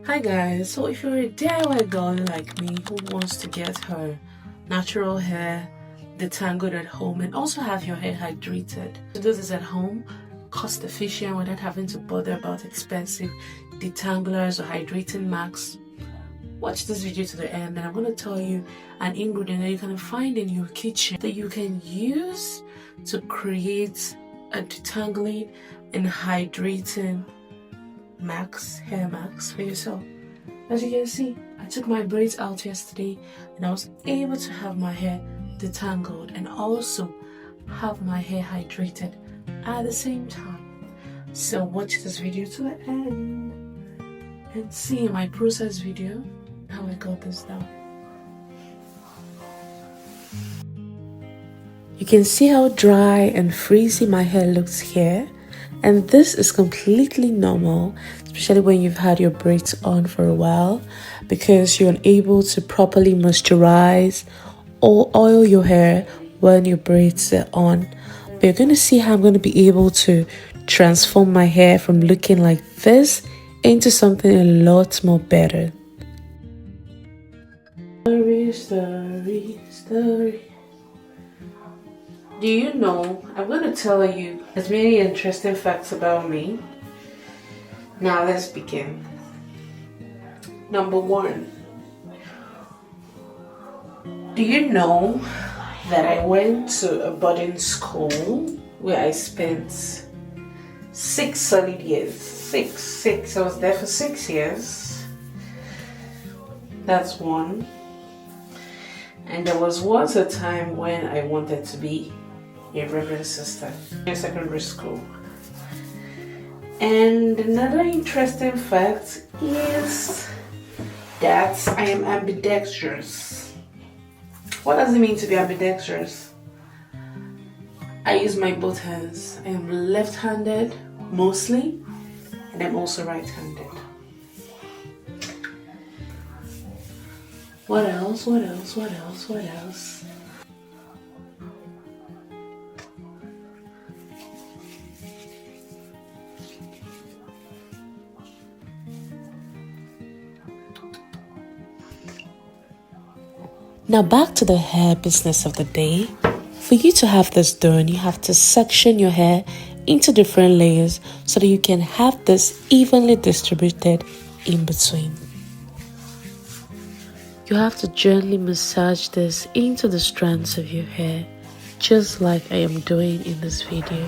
Hi guys, so if you're a DIY girl like me who wants to get her natural hair detangled at home and also have your hair hydrated, to do this at home, cost efficient without having to bother about expensive detanglers or hydrating masks, watch this video to the end and I'm going to tell you an ingredient that you can find in your kitchen that you can use to create a detangling and hydrating hair max for yourself. As you can see, I took my braids out yesterday and I was able to have my hair detangled and also have my hair hydrated at the same time. So watch this video to the end and see my process video how I got this done. You can see how dry and frizzy my hair looks here, and this is completely normal, especially when you've had your braids on for a while, because you're unable to properly moisturize or oil your hair when your braids are on. But you're going to see how I'm going to be able to transform my hair from looking like this into something a lot more better. Story. Do you know, I'm going to tell you as many interesting facts about me. Now let's begin. Number one, do you know that I went to a boarding school where I spent 6 solid years? Six. I was there for 6 years. That's one. And there was once a time when I wanted to be a reverend sister in secondary school. And another interesting fact is that I am ambidextrous. What does it mean to be ambidextrous? I use my both hands. I am left-handed mostly, and I'm also right-handed. What else? Now back to the hair business of the day. For you to have this done, you have to section your hair into different layers so that you can have this evenly distributed in between. You have to gently massage this into the strands of your hair, just like I am doing in this video.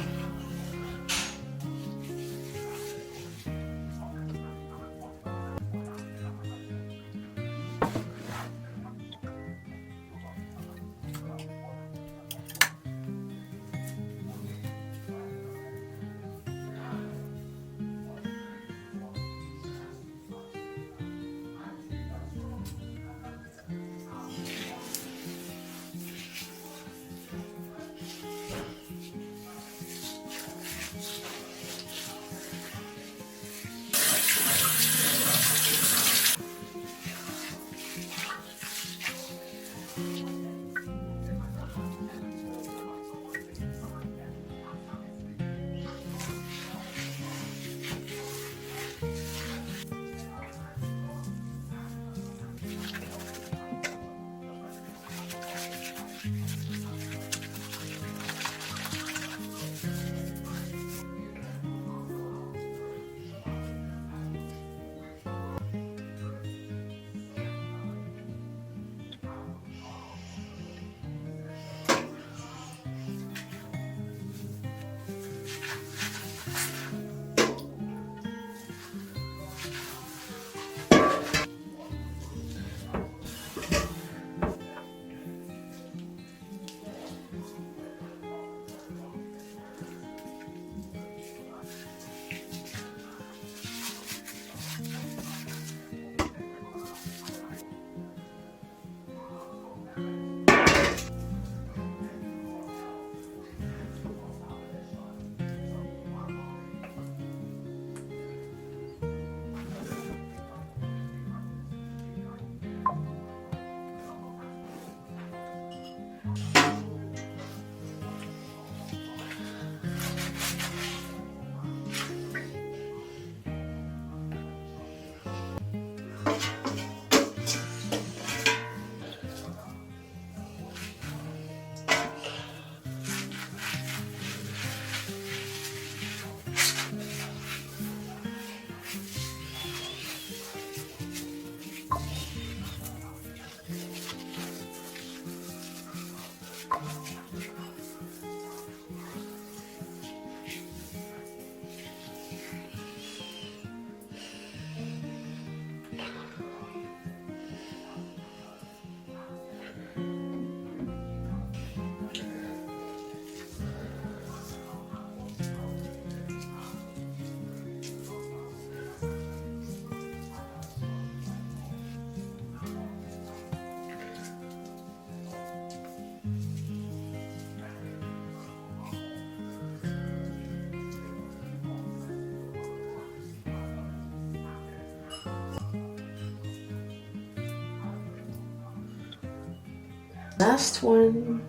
Last one.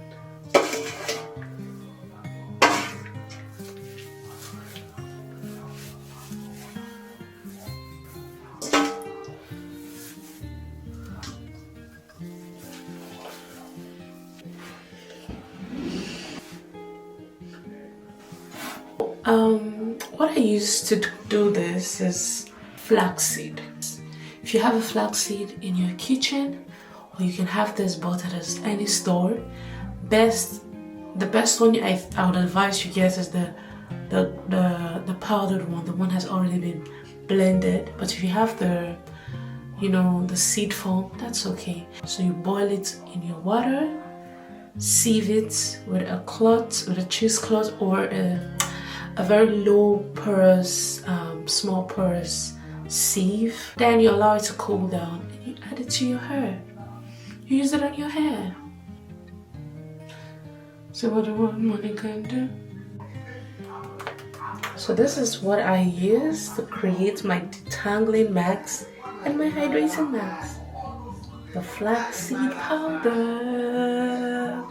What I use to do this is flaxseed. If you have a flaxseed in your kitchen, or you can have this bought at any store, the best one I would advise you get is the powdered one. The one has already been blended. But if you have the the seed form, that's okay. So you boil it in your water, sieve it with a cloth, with a cheesecloth, or a very low porous, small porous sieve. Then you allow it to cool down and you add it to your hair. You use it on your hair. So what do one money can do? So this is what I use to create my detangling mask and my hydrating mask. The flaxseed powder.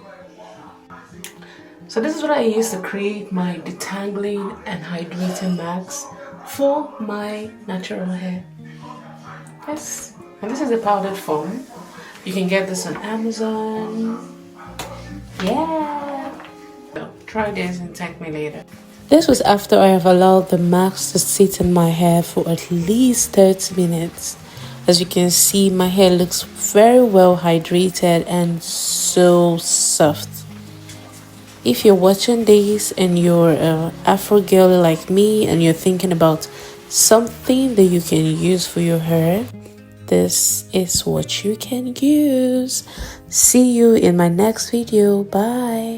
So this is what I use to create my detangling and hydrating mask for my natural hair. Yes, and this is the powdered form. You can get this on Amazon. Yeah. So try this and thank me later. This was after I have allowed the mask to sit in my hair for at least 30 minutes. As you can see, my hair looks very well hydrated and so soft. If you're watching this and you're an Afro girl like me and you're thinking about something that you can use for your hair, this is what you can use. See you in my next video. Bye.